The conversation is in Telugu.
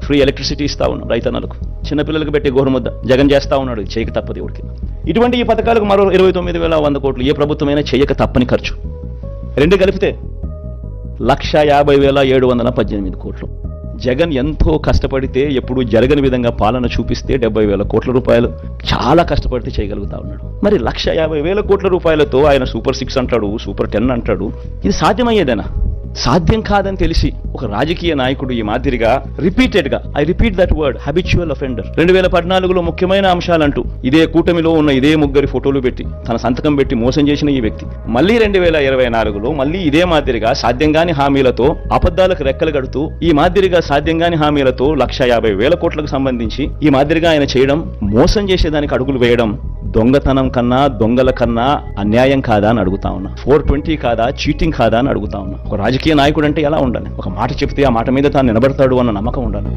ఫ్రీ ఎలక్ట్రిసిటీ ఇస్తా ఉన్నాడు రైతన్నలకు, చిన్నపిల్లలకు పెట్టే గోరుముద్ద జగన్ చేస్తా ఉన్నాడు, చేయక తప్పదు ఎవరికి. ఇటువంటి ఈ పథకాలకు మరో 29,100 కోట్లు ఏ ప్రభుత్వమైనా చేయక తప్పని ఖర్చు. రెండు కలిపితే 1,50,718 కోట్లు. జగన్ ఎంతో కష్టపడితే, ఎప్పుడు జరగని విధంగా పాలన చూపిస్తే 70,000 కోట్ల రూపాయలు చాలా కష్టపడితే చేయగలుగుతా ఉన్నాడు. మరి 1,50,000 కోట్ల రూపాయలతో ఆయన సూపర్ 6 అంటాడు, సూపర్ 10 అంటాడు. ఇది సాధ్యమయ్యేదేనా? సాధ్యం కాదని తెలిసి ఒక రాజకీయ నాయకుడు ఈ మాదిరిగా రిపీటెడ్గా, I repeat that word, habitual offender, 2014లో ముఖ్యమైన అంశాలంటూ ఇదే కూటమిలో ఉన్న ఇదే ముగ్గురి ఫోటోలు పెట్టి తన సంతకం పెట్టి మోసం చేసిన ఈ వ్యక్తి మళ్ళీ 2024లో మళ్ళీ ఇదే మాదిరిగా సాధ్యంగాని హామీలతో అబద్ధాలకు రెక్కలు కడుతూ ఈ మాదిరిగా సాధ్యంగాని హామీలతో 1,50,000 కోట్లకు సంబంధించి ఈ మాదిరిగా ఆయన చేయడం, మోసం చేసేదానికి అడుగులు వేయడం దొంగతనం కన్నా దొంగల కన్నా అన్యాయం కాదా అని అడుగుతా ఉన్నా. 420 కాదా, చీటింగ్ కాదా అని అడుగుతా ఉన్నా. ఒక రాజకీయ నాయకుడు అంటే ఎలా ఉండాలి? ఒక మాట చెప్తే ఆ మాట మీద తాను నిలబడతాడు అన్న నమ్మకం ఉండాలి.